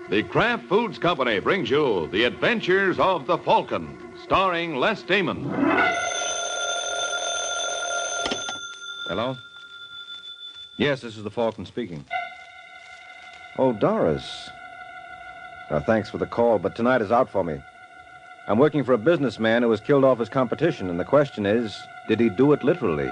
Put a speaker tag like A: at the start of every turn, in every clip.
A: The Kraft Foods Company brings you The Adventures of the Falcon, starring Les Damon.
B: Hello? Yes, this is the Falcon speaking. Oh, Doris. Thanks for the call, but tonight is out for me. I'm working for a businessman who was killed off his competition, and the question is, did he do it literally?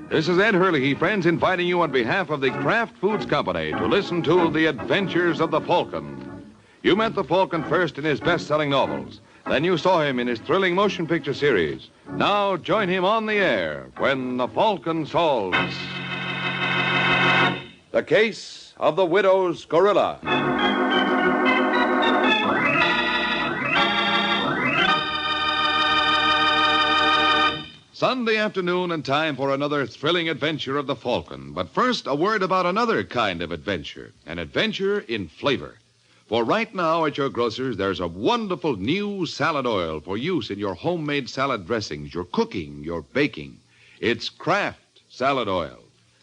A: This is Ed Hurley, friends, inviting you on behalf of the Kraft Foods Company to listen to The Adventures of the Falcon. You met the Falcon first in his best-selling novels. Then you saw him in his thrilling motion picture series. Now join him on the air when the Falcon solves the case of the widow's gorilla. Sunday afternoon and time for another thrilling adventure of the Falcon. But first, a word about another kind of adventure, an adventure in flavor. For right now at your grocer's, there's a wonderful new salad oil for use in your homemade salad dressings, your cooking, your baking. It's Kraft salad oil,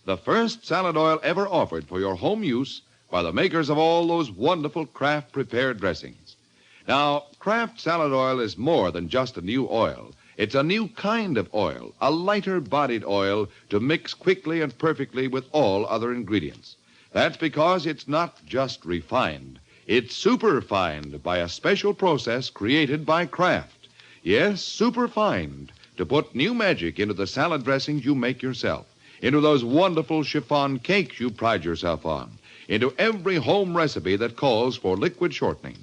A: the first salad oil ever offered for your home use by the makers of all those wonderful Kraft prepared dressings. Now, Kraft salad oil is more than just a new oil. It's a new kind of oil, a lighter-bodied oil to mix quickly and perfectly with all other ingredients. That's because it's not just refined. It's superfined by a special process created by Kraft. Yes, superfined, to put new magic into the salad dressings you make yourself, into those wonderful chiffon cakes you pride yourself on, into every home recipe that calls for liquid shortening.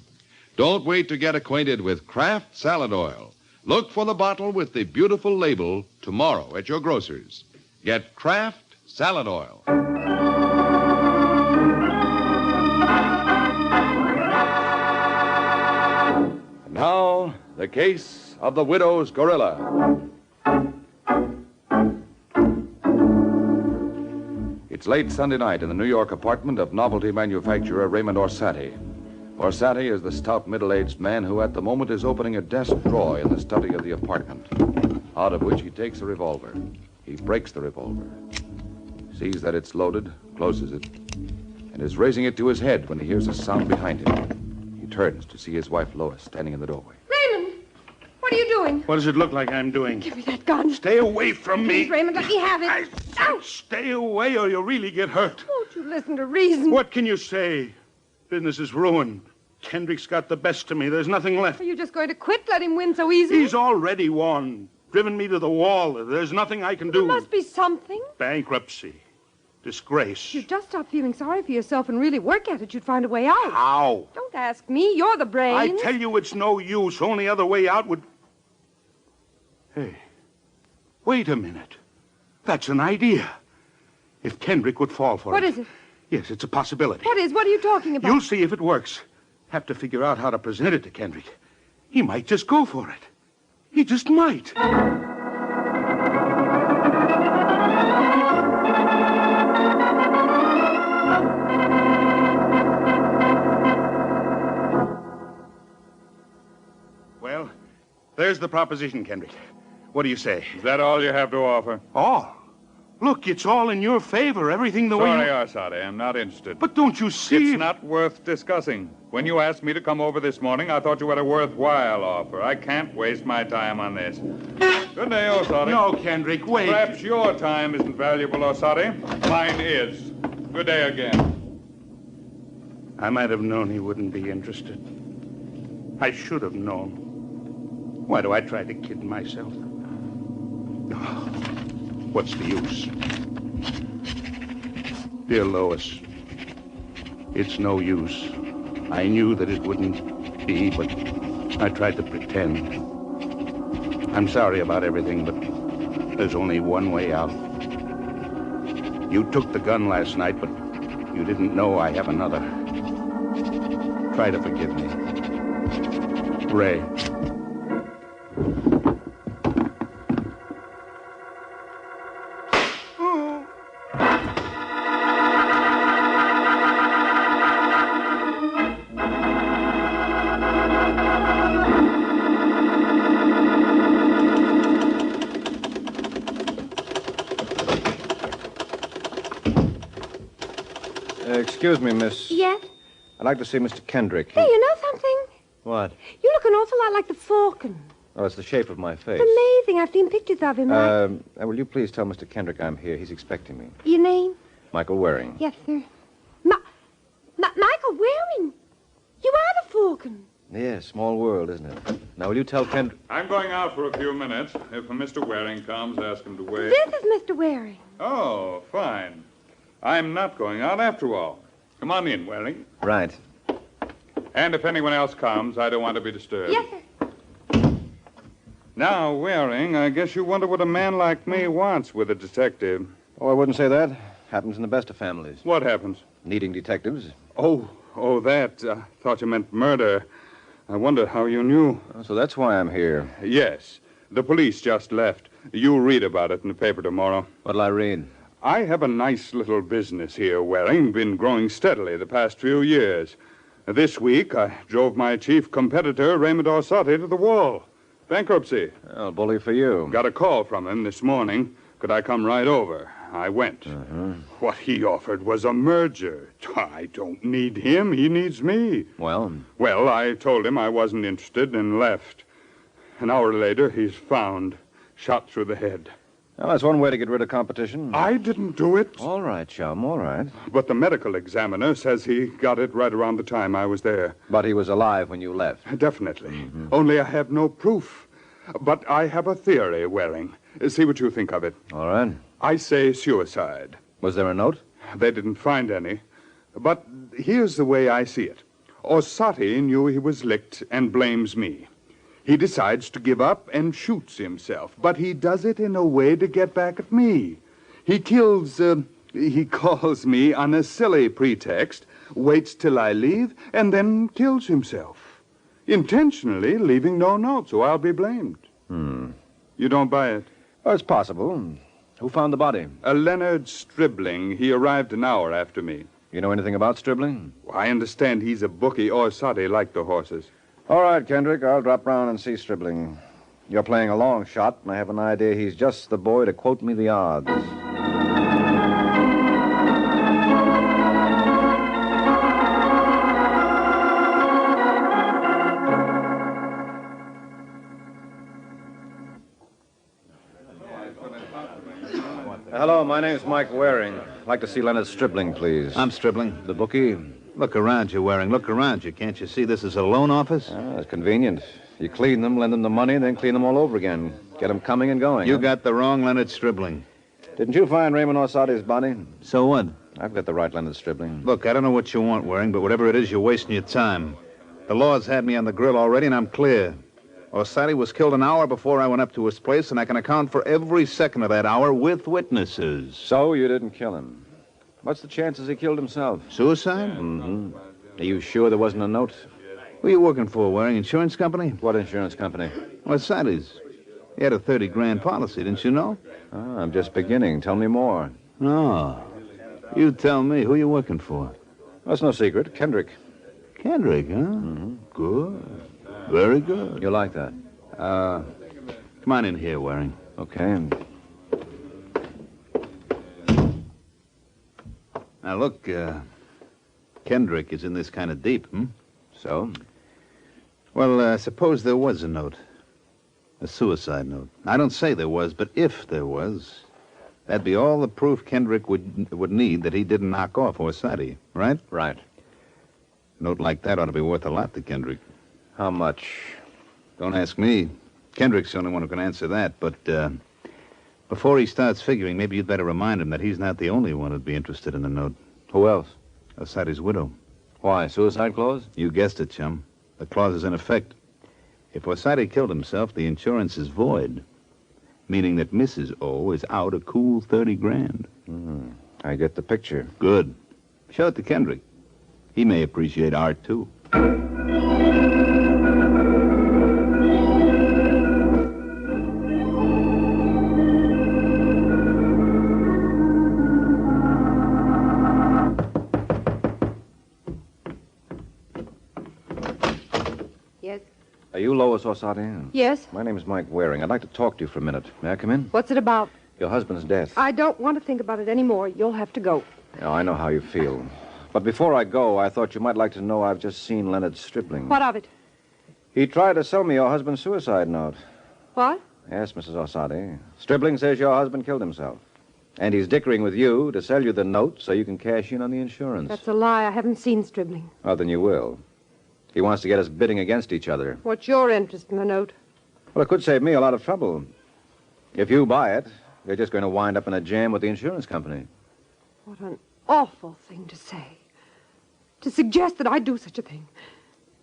A: Don't wait to get acquainted with Kraft salad oil. Look for the bottle with the beautiful label tomorrow at your grocer's. Get Kraft salad oil. And now, the case of the widow's gorilla. It's late Sunday night in the New York apartment of novelty manufacturer Raymond Orsatti. Orsatti is the stout, middle-aged man who at the moment is opening a desk drawer in the study of the apartment, out of which he takes a revolver. He breaks the revolver, sees that it's loaded, closes it, and is raising it to his head when he hears a sound behind him. He turns to see his wife, Lois, standing in the doorway.
C: Raymond, what are you doing?
D: What does it look like I'm doing?
C: Give me that gun.
D: Stay away from me.
C: Please, Raymond, let me have it.
D: I said stay away or you'll really get hurt.
C: Won't you listen to reason?
D: What can you say? Business is ruined. Kendrick's got the best of me. There's nothing left.
C: Are you just going to quit? Let him win so easily?
D: He's already won. Driven me to the wall. There's nothing I can do.
C: There must be something.
D: Bankruptcy. Disgrace.
C: If you'd just stop feeling sorry for yourself and really work at it, you'd find a way out.
D: How?
C: Don't ask me. You're the brains.
D: I tell you it's no use. Only other way out would... Hey, wait a minute. That's an idea. If Kendrick would fall for it.
C: What is it?
D: Yes, it's a possibility.
C: What are you talking about?
D: You'll see if it works. Have to figure out how to present it to Kendrick. He might just go for it. He just might. Well, there's the proposition, Kendrick. What do you say?
E: Is that all you have to offer?
D: All? Look, it's all in your favor. Everything the way
E: Sorry,
D: you...
E: Orsatti, I'm not interested.
D: But don't you see...
E: It's not worth discussing. When you asked me to come over this morning, I thought you had a worthwhile offer. I can't waste my time on this. Good day, Orsatti.
D: No, Kendrick, wait.
E: Perhaps your time isn't valuable, Orsatti. Mine is. Good day again.
D: I might have known he wouldn't be interested. I should have known. Why do I try to kid myself? What's the use? Dear Lois, it's no use. I knew that it wouldn't be, but I tried to pretend. I'm sorry about everything, but there's only one way out. You took the gun last night, but you didn't know I have another. Try to forgive me. Ray.
B: Excuse me, miss.
C: Yes?
B: I'd like to see Mr. Kendrick.
C: Hey, you know something?
B: What?
C: You look an awful lot like the Falcon.
B: Oh, it's the shape of my face.
C: It's amazing. I've seen pictures of him.
B: Will you please tell Mr. Kendrick I'm here? He's expecting me.
C: Your name?
B: Michael Waring.
C: Yes, sir. Michael Waring. You are the Falcon.
B: Yes, small world, isn't it? Now, will you tell Kendrick...
E: I'm going out for a few minutes. If Mr. Waring comes, ask him to wait.
C: This is Mr. Waring.
E: Oh, fine. I'm not going out after all. Come on in, Waring.
B: Right.
E: And if anyone else comes, I don't want to be disturbed.
C: Yes, sir.
E: Now, Waring, I guess you wonder what a man like me wants with a detective.
B: Oh, I wouldn't say that. Happens in the best of families.
E: What happens?
B: Needing detectives.
E: Oh, that. Thought you meant murder. I wondered how you knew.
B: Oh, so that's why I'm here.
E: Yes. The police just left. You'll read about it in the paper tomorrow.
B: What'll I read?
E: I have a nice little business here, Waring. Been growing steadily the past few years. This week, I drove my chief competitor, Raymond Orsatti, to the wall. Bankruptcy.
B: Well, bully for you.
E: Got a call from him this morning. Could I come right over? I went. What he offered was a merger. I don't need him. He needs me.
B: Well?
E: Well, I told him I wasn't interested and left. An hour later, he's found, shot through the head.
B: Well, that's one way to get rid of competition.
E: I didn't do it.
B: All right, chum, all right.
E: But the medical examiner says he got it right around the time I was there.
B: But he was alive when you left.
E: Definitely. Only I have no proof. But I have a theory, Waring. See what you think of it.
B: All right.
E: I say suicide.
B: Was there a note?
E: They didn't find any. But here's the way I see it. Orsatti knew he was licked and blames me. He decides to give up and shoots himself, but he does it in a way to get back at me. He calls me on a silly pretext, waits till I leave, and then kills himself. Intentionally leaving no note, so I'll be blamed. You don't buy it?
B: Oh, it's possible. Who found the body?
E: Leonard Stribling. He arrived an hour after me.
B: You know anything about Stribling?
E: I understand he's a bookie. Orsatti liked the horses.
B: All right, Kendrick, I'll drop round and see Stribling. You're playing a long shot, and I have an idea he's just the boy to quote me the odds. Hello, my name's Mike Waring. I'd like to see Leonard Stribling, please.
F: I'm Stribling.
B: The bookie?
F: Look around you, Waring. Look around you. Can't you see this is a loan office?
B: It's convenient. You clean them, lend them the money, then clean them all over again. Get them coming and going.
F: You got the wrong Leonard Stribling.
B: Didn't you find Raymond Orsatti's body?
F: So what?
B: I've got the right Leonard Stribling.
F: Look, I don't know what you want, Waring, but whatever it is, you're wasting your time. The law's had me on the grill already, and I'm clear. Orsatti was killed an hour before I went up to his place, and I can account for every second of that hour with witnesses.
B: So you didn't kill him. What's the chances he killed himself?
F: Suicide?
B: Mm-hmm. Are you sure there wasn't a note?
F: Who are you working for, Waring? Insurance company?
B: What insurance company?
F: Orsattti's. He had a $30,000 policy, didn't you know?
B: Oh, I'm just beginning. Tell me more.
F: Oh. You tell me. Who are you working for?
B: That's no secret. Kendrick.
F: Kendrick, huh?
B: Mm-hmm.
F: Good. Very good.
B: You like that?
F: Come on in here, Waring.
B: Okay.
F: Now, look, Kendrick is in this kind of deep,
B: So?
F: Well, suppose there was a note. A suicide note. I don't say there was, but if there was, that'd be all the proof Kendrick would need that he didn't knock off Orsatti, right?
B: Right.
F: A note like that ought to be worth a lot to Kendrick.
B: How much?
F: Don't ask me. Kendrick's the only one who can answer that, but before he starts figuring, maybe you'd better remind him that he's not the only one who'd be interested in the note.
B: Who else?
F: Orsatti's widow.
B: Why, suicide clause?
F: You guessed it, chum. The clause is in effect. If Orsatti killed himself, the insurance is void, meaning that Mrs. O is out a cool $30,000.
B: I get the picture.
F: Good. Show it to Kendrick. He may appreciate art, too.
C: Yes?
B: Are you Lois Orsatti?
C: Yes?
B: My name's Mike Waring. I'd like to talk to you for a minute. May I come in?
C: What's it about?
B: Your husband's death.
C: I don't want to think about it anymore. You'll have to go.
B: Oh, I know how you feel. But before I go, I thought you might like to know I've just seen Leonard Stribling.
C: What of it?
B: He tried to sell me your husband's suicide note.
C: What?
B: Yes, Mrs. Orsatti. Stribling says your husband killed himself. And he's dickering with you to sell you the note so you can cash in on the insurance.
C: That's a lie. I haven't seen Stribling.
B: Oh, then you will. He wants to get us bidding against each other.
C: What's your interest in the note?
B: Well, it could save me a lot of trouble. If you buy it, you're just going to wind up in a jam with the insurance company.
C: What an awful thing to say. To suggest that I'd do such a thing.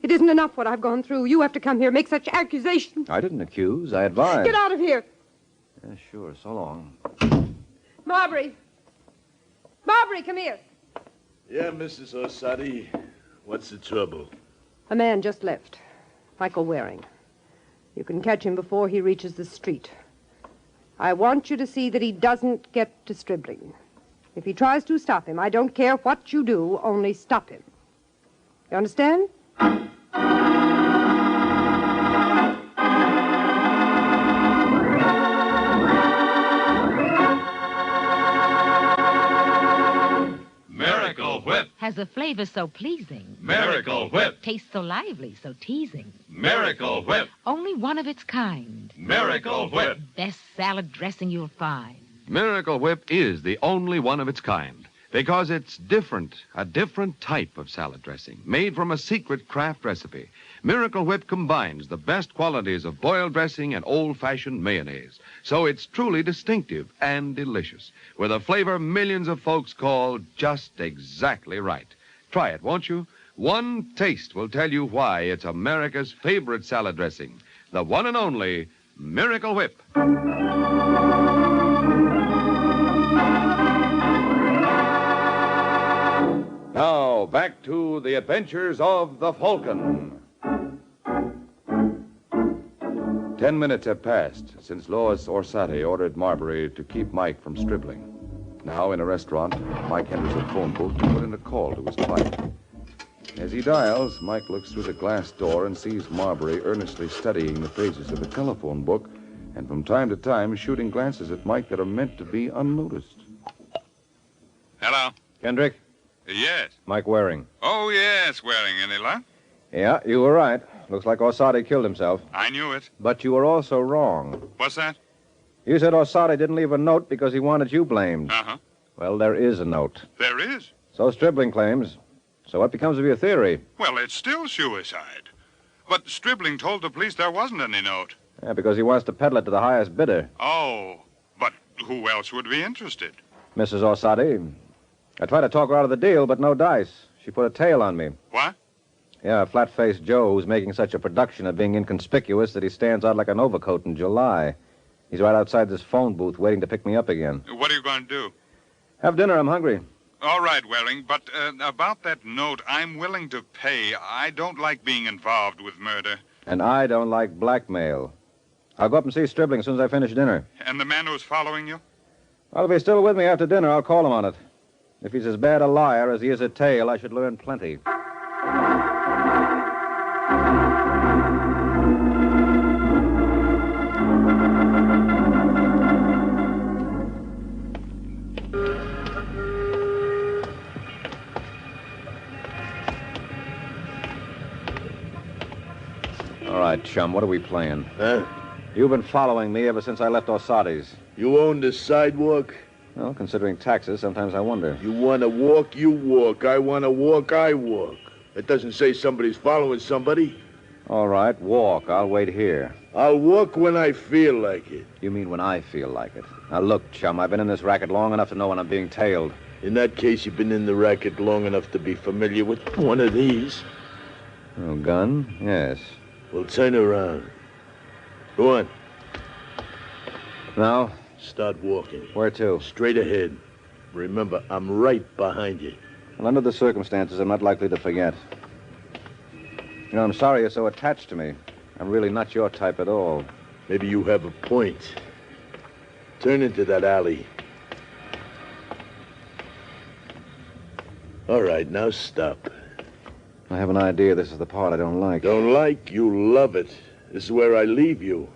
C: It isn't enough what I've gone through. You have to come here, make such accusations.
B: I didn't accuse. I advised.
C: Get out of here.
B: Yeah, sure. So long.
C: Marbury. Marbury, come here.
G: Yeah, Mrs. Orsatti. What's the trouble?
C: A man just left. Michael Waring. You can catch him before he reaches the street. I want you to see that he doesn't get to Stribling. If he tries to, stop him. I don't care what you do, only stop him. You understand?
A: Miracle Whip.
H: Has a flavor so pleasing.
A: Miracle Whip.
H: Tastes so lively, so teasing.
A: Miracle Whip.
H: Only one of its kind.
A: Miracle Whip.
H: Best salad dressing you'll find.
A: Miracle Whip is the only one of its kind because it's different, a different type of salad dressing made from a secret Kraft recipe. Miracle Whip combines the best qualities of boiled dressing and old-fashioned mayonnaise, so it's truly distinctive and delicious, with a flavor millions of folks call just exactly right. Try it, won't you? One taste will tell you why it's America's favorite salad dressing, the one and only Miracle Whip. Now, back to the adventures of the Falcon. 10 minutes have passed since Lois Orsatti ordered Marbury to keep Mike from Stribling. Now, in a restaurant, Mike enters a phone booth to put in a call to his client. As he dials, Mike looks through the glass door and sees Marbury earnestly studying the pages of a telephone book and from time to time shooting glances at Mike that are meant to be unnoticed.
I: Hello?
B: Kendrick?
I: Yes.
B: Mike Waring.
I: Oh, yes, Waring. Any luck?
B: Yeah, you were right. Looks like Orsatti killed himself.
I: I knew it.
B: But you were also wrong.
I: What's that?
B: You said Orsatti didn't leave a note because he wanted you blamed.
I: Uh-huh.
B: Well, there is a note.
I: There is.
B: So Stribling claims. So what becomes of your theory?
I: Well, it's still suicide. But Stribling told the police there wasn't any note.
B: Yeah, because he wants to peddle it to the highest bidder.
I: Oh, but who else would be interested?
B: Mrs. Orsatti. I tried to talk her out of the deal, but no dice. She put a tail on me.
I: What?
B: Yeah, flat-faced Joe who's making such a production of being inconspicuous that he stands out like an overcoat in July. He's right outside this phone booth waiting to pick me up again.
I: What are you going to do?
B: Have dinner. I'm hungry.
I: All right, Waring, but about that note, I'm willing to pay. I don't like being involved with murder.
B: And I don't like blackmail. I'll go up and see Stribling as soon as I finish dinner.
I: And the man who's following you?
B: Well, if he's still with me after dinner, I'll call him on it. If he's as bad a liar as he is a tale, I should learn plenty. All right, chum, what are we playing?
G: Huh?
B: You've been following me ever since I left Orsatti's.
G: You own the sidewalk?
B: Well, considering taxes, sometimes I wonder.
G: You want to walk, you walk. I want to walk, I walk. It doesn't say somebody's following somebody.
B: All right, walk. I'll wait here.
G: I'll walk when I feel like it.
B: You mean when I feel like it? Now, look, chum, I've been in this racket long enough to know when I'm being tailed.
G: In that case, you've been in the racket long enough to be familiar with one of these.
B: Oh, gun? Yes.
G: Well, turn around. Go on.
B: Now?
G: Start walking.
B: Where to?
G: Straight ahead. Remember, I'm right behind you.
B: Well, under the circumstances, I'm not likely to forget. You know, I'm sorry you're so attached to me. I'm really not your type at all.
G: Maybe you have a point. Turn into that alley. All right, now stop.
B: I have an idea this is the part I don't like.
G: Don't like? You love it. This is where I leave you.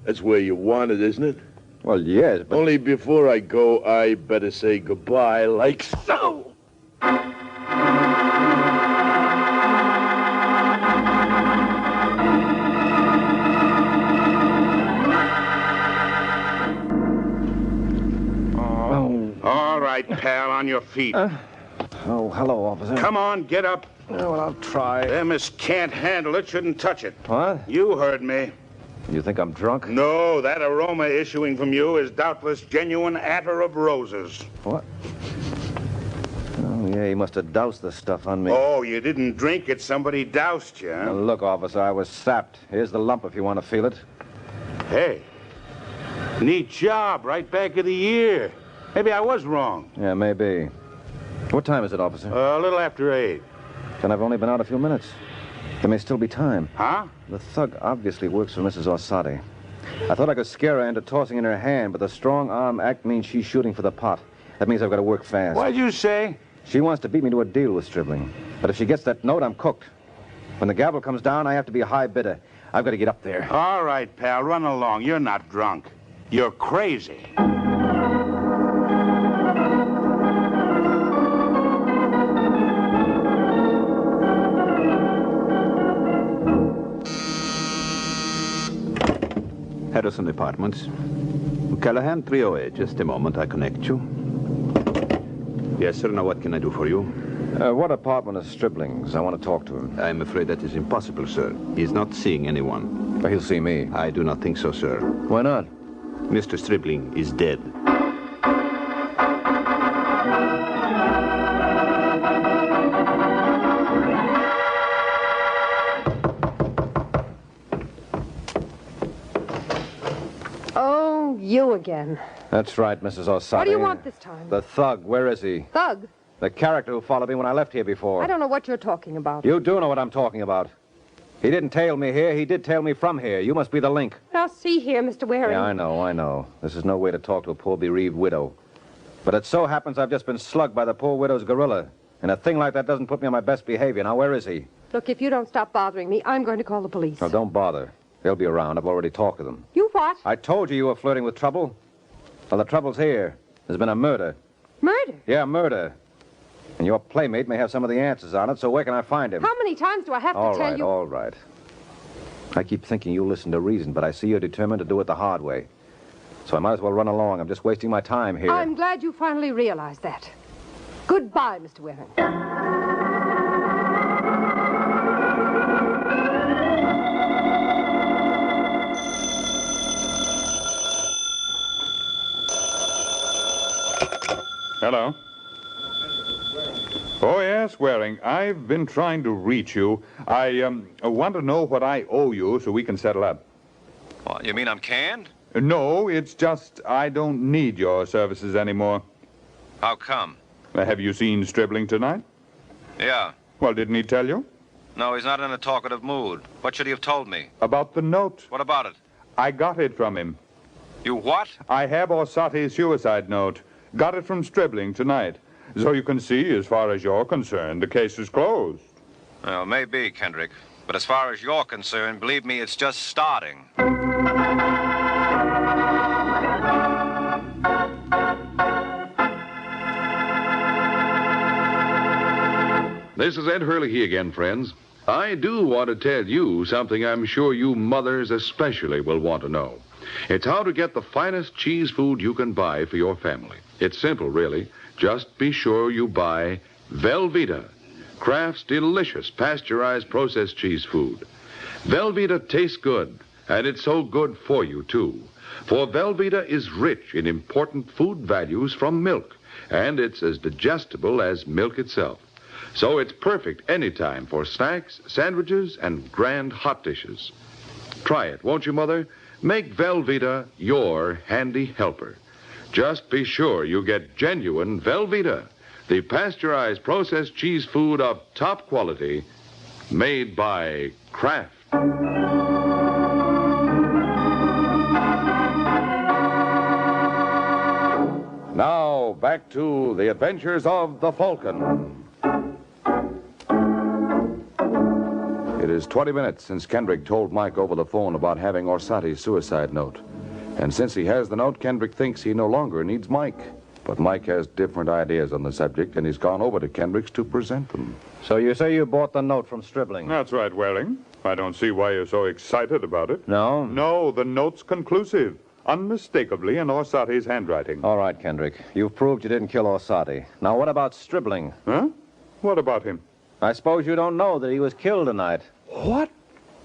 G: That's where you want it, isn't it?
B: Well, yes, but...
G: Only before I go, I better say goodbye like so.
D: All right, pal, on your feet.
B: Oh, hello, officer.
D: Come on, get up.
B: Oh, well, I'll try.
D: Them as can't handle it shouldn't touch it.
B: What?
D: You heard me.
B: You think I'm drunk?
D: No, that aroma issuing from you is doubtless genuine attar of roses.
B: What? Oh, yeah, he must have doused the stuff on me.
D: Oh, you didn't drink it. Somebody doused you, huh?
B: Now, look, officer, I was sapped. Here's the lump if you want to feel it.
D: Hey, neat job. Right back of the ear. Maybe I was wrong.
B: Yeah, maybe. What time is it, officer?
D: A little after 8.
B: Then I've only been out a few minutes. There may still be time.
D: Huh?
B: The thug obviously works for Mrs. Orsatti. I thought I could scare her into tossing in her hand, but the strong arm act means she's shooting for the pot. That means I've got to work fast.
D: What'd you say?
B: She wants to beat me to a deal with Stribling. But if she gets that note, I'm cooked. When the gavel comes down, I have to be a high bidder. I've got to get up there.
D: All right, pal, run along. You're not drunk. You're crazy.
F: Harrison Apartments. Callahan 308. Just a moment, I connect you. Yes, sir. Now, what can I do for you?
B: What apartment is Stribling's? I want to talk to him.
F: I'm afraid that is impossible, sir. He's not seeing anyone.
B: But he'll see me.
F: I do not think so, sir.
B: Why not?
F: Mr. Stribling is dead.
C: Oh, you again.
B: That's right, Mrs. Orsatti.
C: What do you want this time?
B: The thug. Where is he?
C: Thug?
B: The character who followed me when I left here before.
C: I don't know what you're talking about.
B: You do know what I'm talking about. He didn't tail me here. He did tail me from here. You must be the link.
C: Now, see here, Mr. Waring.
B: Yeah, I know. This is no way to talk to a poor bereaved widow. But it so happens I've just been slugged by the poor widow's gorilla. And a thing like that doesn't put me on my best behavior. Now, where is he?
C: Look, if you don't stop bothering me, I'm going to call the police.
B: No, don't bother. They'll be around. I've already talked to them.
C: You what?
B: I told you were flirting with trouble. Well, the trouble's here. There's been a murder.
C: Murder?
B: Yeah, murder. And your playmate may have some of the answers on it, so where can I find him?
C: How many times do I have to tell you?
B: All right. I keep thinking you listen to reason, but I see you're determined to do it the hard way. So I might as well run along. I'm just wasting my time here.
C: I'm glad you finally realized that. Goodbye, Mr. Waring.
E: Hello. Oh, yes, Waring. I've been trying to reach you. I want to know what I owe you so we can settle up.
B: Well, you mean I'm canned?
E: No, it's just I don't need your services anymore.
B: How come?
E: Have you seen Stribling tonight?
B: Yeah.
E: Well, didn't he tell you?
B: No, he's not in a talkative mood. What should he have told me?
E: About the note.
B: What about it?
E: I got it from him.
B: You what?
E: I have Orsatti's suicide note. Got it from Stribling tonight. So you can see, as far as you're concerned, the case is closed.
B: Well, maybe, Kendrick. But as far as you're concerned, believe me, it's just starting.
A: This is Ed Hurley again, friends. I do want to tell you something I'm sure you mothers especially will want to know. It's how to get the finest cheese food you can buy for your family. It's simple, really. Just be sure you buy Velveeta, Kraft's delicious pasteurized processed cheese food. Velveeta tastes good, and it's so good for you, too. For Velveeta is rich in important food values from milk, and it's as digestible as milk itself. So it's perfect anytime for snacks, sandwiches, and grand hot dishes. Try it, won't you, Mother? Make Velveeta your handy helper. Just be sure you get genuine Velveeta, the pasteurized processed cheese food of top quality, made by Kraft. Now, back to the adventures of the Falcon. It is 20 minutes since Kendrick told Mike over the phone about having Orsatti's suicide note. And since he has the note, Kendrick thinks he no longer needs Mike. But Mike has different ideas on the subject, and he's gone over to Kendrick's to present them.
B: So you say you bought the note from Stribling?
E: That's right, Waring. I don't see why you're so excited about it.
B: No?
E: No, the note's conclusive. unmistakably in Orsatti's handwriting.
B: All right, Kendrick. You've proved you didn't kill Orsatti. Now, what about Stribling?
E: Huh? What about him?
B: I suppose you don't know that he was killed tonight.
E: What?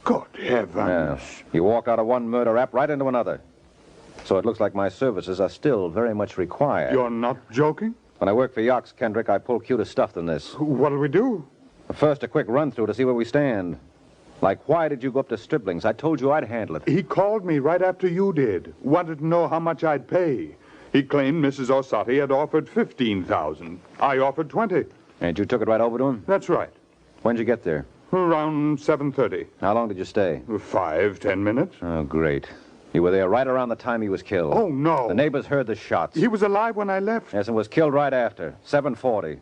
E: Good heavens.
B: Yeah. You walked out of one murder rap right into another. So it looks like my services are still very much required.
E: You're not joking?
B: When I work for Yox, Kendrick, I pull cuter stuff than this.
E: What'll we do?
B: First, a quick run-through to see where we stand. Like, why did you go up to Stribling's? I told you I'd handle it.
E: He called me right after you did. Wanted to know how much I'd pay. He claimed Mrs. Orsatti had offered $15,000. I offered $20,000.
B: And you took it right over to him?
E: That's right.
B: When'd you get there?
E: Around 7:30.
B: How long did you stay?
E: 5-10 minutes.
B: Oh, great. You were there right around the time he was killed.
E: Oh, no.
B: The neighbors heard the shots.
E: He was alive when I left.
B: Yes, and was killed right after. 7:40.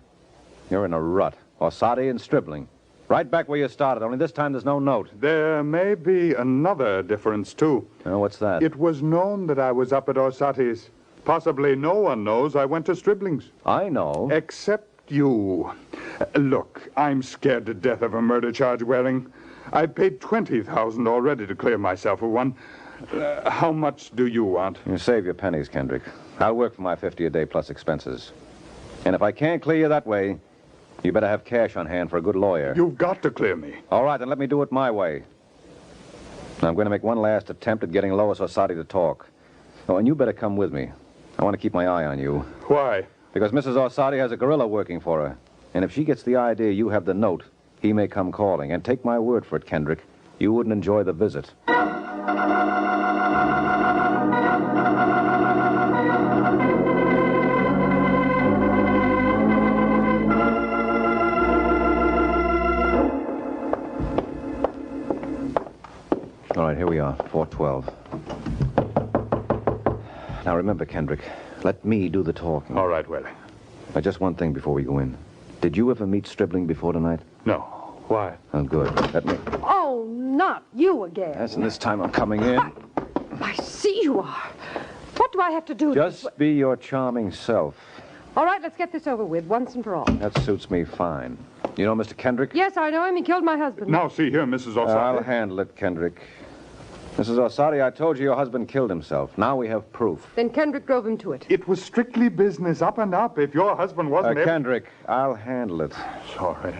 B: You're in a rut. Orsatti and Stribling. Right back where you started, only this time there's no note.
E: There may be another difference, too.
B: Oh, what's that?
E: It was known that I was up at Orsatti's. Possibly no one knows I went to Stribling's.
B: I know.
E: Except you. Look, I'm scared to death of a murder charge, Waring. I've paid $20,000 already to clear myself of one. How much do you want?
B: You save your pennies, Kendrick. I'll work for my $50 a day plus expenses. And if I can't clear you that way, you better have cash on hand for a good lawyer.
E: You've got to clear me.
B: All right, then let me do it my way. Now, I'm going to make one last attempt at getting Lois Orsatti to talk. Oh, and you better come with me. I want to keep my eye on you.
E: Why?
B: Because Mrs. Orsatti has a gorilla working for her. And if she gets the idea you have the note, he may come calling. And take my word for it, Kendrick, you wouldn't enjoy the visit. All right, here we are, 412. Now, remember, Kendrick, let me do the talking.
E: All right, Waring.
B: Now, just one thing before we go in. Did you ever meet Stribling before tonight?
E: No. Why?
B: Oh, good. Let me...
C: Oh, not you again.
B: Yes, and this time I'm coming in.
C: I see you are. What do I have to do?
B: Just be your charming self.
C: All right, let's get this over with, once and for all.
B: That suits me fine. You know Mr. Kendrick?
C: Yes, I know him. He killed my husband.
E: Now, see here, Mrs. Orsatti.
B: I'll handle it, Kendrick. Mrs. Orsatti, I told you your husband killed himself. Now we have proof.
C: Then Kendrick drove him to it.
E: It was strictly business, up and up. If your husband wasn't...
B: Kendrick, I'll handle it.
E: Sorry.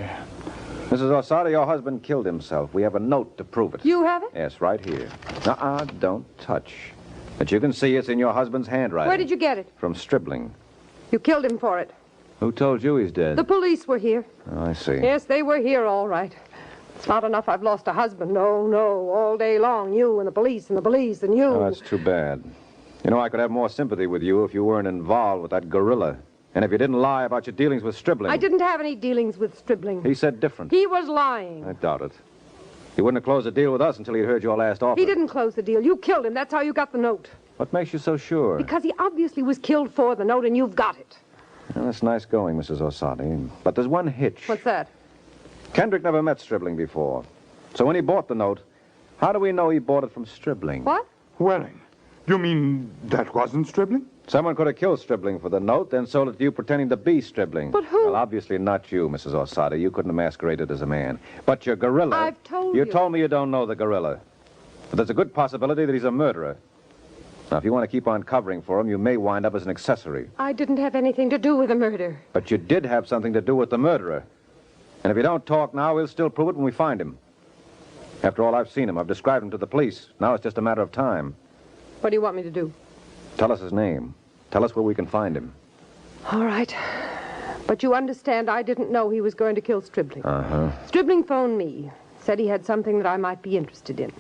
B: Mrs. Orsatti, your husband killed himself. We have a note to prove it.
C: You have it?
B: Yes, right here. Don't touch. But you can see it's in your husband's handwriting.
C: Where did you get it?
B: From Stribling.
C: You killed him for it.
B: Who told you he's dead?
C: The police were here.
B: Oh, I see.
C: Yes, they were here, all right. It's not enough I've lost a husband. No, all day long. You and the police and you.
B: Oh, that's too bad. You know, I could have more sympathy with you if you weren't involved with that gorilla. And if you didn't lie about your dealings with Stribling.
C: I didn't have any dealings with Stribling.
B: He said different.
C: He was lying.
B: I doubt it. He wouldn't have closed a deal with us until he'd heard your last offer.
C: He didn't close the deal. You killed him. That's how you got the note.
B: What makes you so sure?
C: Because he obviously was killed for the note, and you've got it.
B: Well, that's nice going, Mrs. Orsatti. But there's one hitch.
C: What's that?
B: Kendrick never met Stribling before. So when he bought the note, how do we know he bought it from Stribling?
C: What?
E: Waring, you mean that wasn't Stribling?
B: Someone could have killed Stribling for the note, then sold it to you pretending to be Stribling.
C: But who?
B: Well, obviously not you, Mrs. Orsatti. You couldn't have masqueraded as a man. But your gorilla...
C: I've told you.
B: You told me you don't know the gorilla. But there's a good possibility that he's a murderer. Now, if you want to keep on covering for him, you may wind up as an accessory.
C: I didn't have anything to do with the murder.
B: But you did have something to do with the murderer. And if you don't talk now, we'll still prove it when we find him. After all, I've seen him. I've described him to the police. Now it's just a matter of time.
C: What do you want me to do?
B: Tell us his name. Tell us where we can find him.
C: All right. But you understand I didn't know he was going to kill Stribling.
B: Uh-huh.
C: Stribling phoned me. Said he had something that I might be interested in.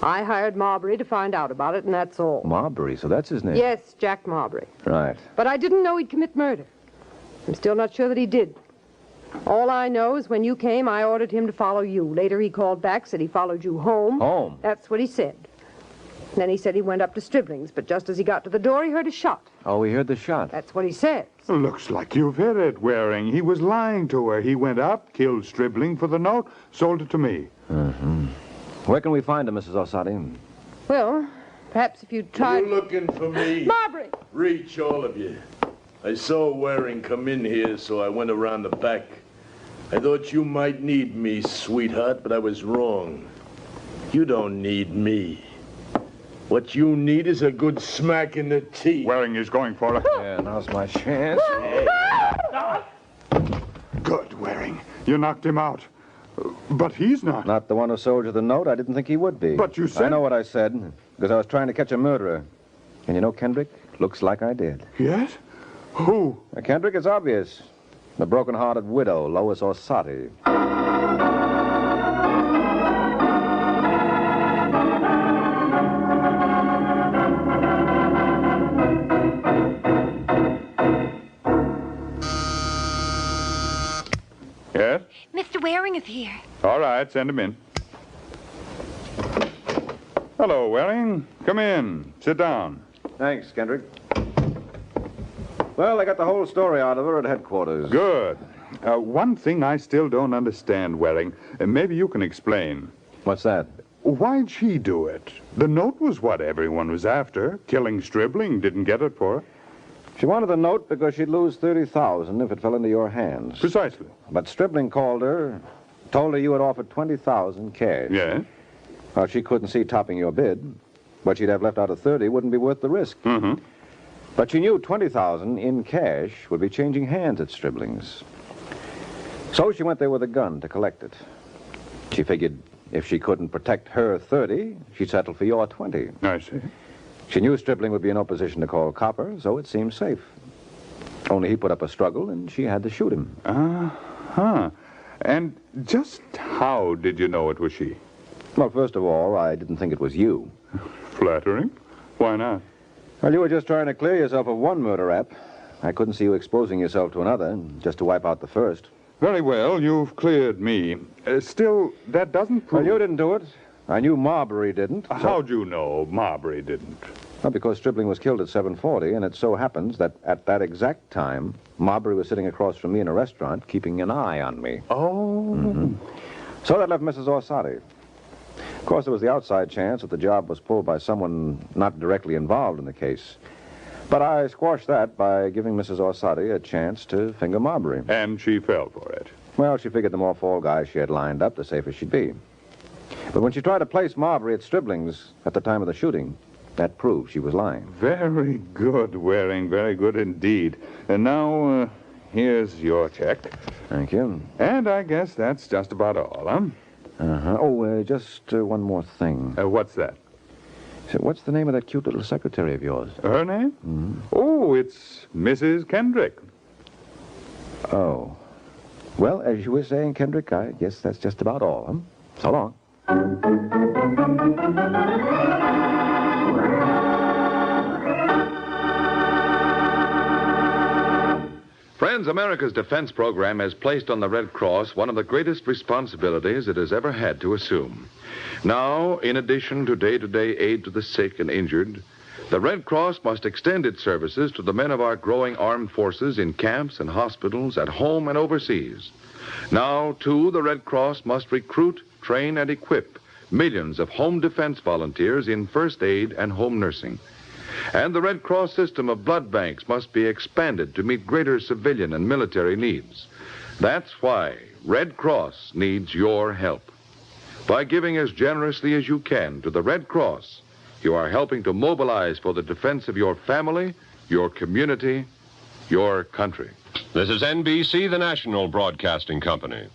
C: I hired Marbury to find out about it, and that's all.
B: Marbury, so that's his name?
C: Yes, Jack Marbury.
B: Right.
C: But I didn't know he'd commit murder. I'm still not sure that he did. All I know is when you came, I ordered him to follow you. Later he called back, said he followed you home.
B: Home?
C: That's what he said. Then he said he went up to Stribling's, but just as he got to the door, he heard a shot.
B: Oh, we heard the shot.
C: That's what he said.
E: Looks like you've hit it, Waring. He was lying to her. He went up, killed Stribling for the note, sold it to me.
B: Mm-hmm. Where can we find him, Mrs. Orsatti?
C: Well, perhaps if you tried...
G: You looking for me?
C: Marbury!
G: Reach, all of you. I saw Waring come in here, so I went around the back. I thought you might need me, sweetheart, but I was wrong. You don't need me. What you need is a good smack in the teeth.
E: Waring is going for it.
B: Yeah, now's my chance.
E: Good, Waring. You knocked him out. But he's not.
B: Not the one who sold you the note? I didn't think he would be.
E: But you said...
B: I know what I said, because I was trying to catch a murderer. And you know, Kendrick, looks like I did.
E: Yes? Who?
B: Kendrick, it's obvious. The broken-hearted widow, Lois Orsatti.
E: Yes?
J: Mr. Waring is here.
E: All right, send him in. Hello, Waring. Come in. Sit down.
B: Thanks, Kendrick. Well, I got the whole story out of her at headquarters.
E: Good. One thing I still don't understand, Waring, and maybe you can explain.
B: What's that?
E: Why'd she do it? The note was what everyone was after. Killing Stribling didn't get it for her.
B: She wanted the note because she'd lose $30,000 if it fell into your hands.
E: Precisely.
B: But Stribling called her, told her you had offered $20,000 cash.
E: Yes?
B: Well, she couldn't see topping your bid. What she'd have left out of $30,000 wouldn't be worth the risk.
E: Mm-hmm.
B: But she knew $20,000 in cash would be changing hands at Stribling's. So she went there with a gun to collect it. She figured if she couldn't protect her $30,000, she'd settle for your $20,000.
E: I see.
B: She knew Stribling would be in no position to call Copper, so it seemed safe. Only he put up a struggle, and she had to shoot him.
E: Uh-huh. And just how did you know it was she?
B: Well, first of all, I didn't think it was you.
E: Flattering? Why not?
B: Well, you were just trying to clear yourself of one murder rap. I couldn't see you exposing yourself to another, just to wipe out the first.
E: Very well, you've cleared me. Still, that doesn't prove...
B: Well, you didn't do it. I knew Marbury didn't.
E: How'd you know Marbury didn't?
B: Well, because Stribling was killed at 7:40, and it so happens that at that exact time, Marbury was sitting across from me in a restaurant, keeping an eye on me.
E: Oh.
B: Mm-hmm. So that left Mrs. Orsatti. Of course, there was the outside chance that the job was pulled by someone not directly involved in the case. But I squashed that by giving Mrs. Orsatti a chance to finger Marbury.
E: And she fell for it.
B: Well, she figured the more fall guys she had lined up, the safer she'd be. But when she tried to place Marbury at Stribling's at the time of the shooting, that proved she was lying.
E: Very good, Waring. Very good indeed. And now, here's your check.
B: Thank you.
E: And I guess that's just about all, huh?
B: Uh-huh. Oh, just one more thing.
E: What's that?
B: So what's the name of that cute little secretary of yours?
E: Her name?
B: Mm-hmm.
E: Oh, it's Mrs. Kendrick.
B: Oh. Well, as you were saying, Kendrick, I guess that's just about all, huh? So long.
A: Friends, America's defense program has placed on the Red Cross one of the greatest responsibilities it has ever had to assume. Now, in addition to day-to-day aid to the sick and injured, the Red Cross must extend its services to the men of our growing armed forces in camps and hospitals, at home and overseas. Now, too, the Red Cross must recruit, train, and equip millions of home defense volunteers in first aid and home nursing. And the Red Cross system of blood banks must be expanded to meet greater civilian and military needs. That's why Red Cross needs your help. By giving as generously as you can to the Red Cross, you are helping to mobilize for the defense of your family, your community, your country.
K: This is NBC, the national broadcasting company.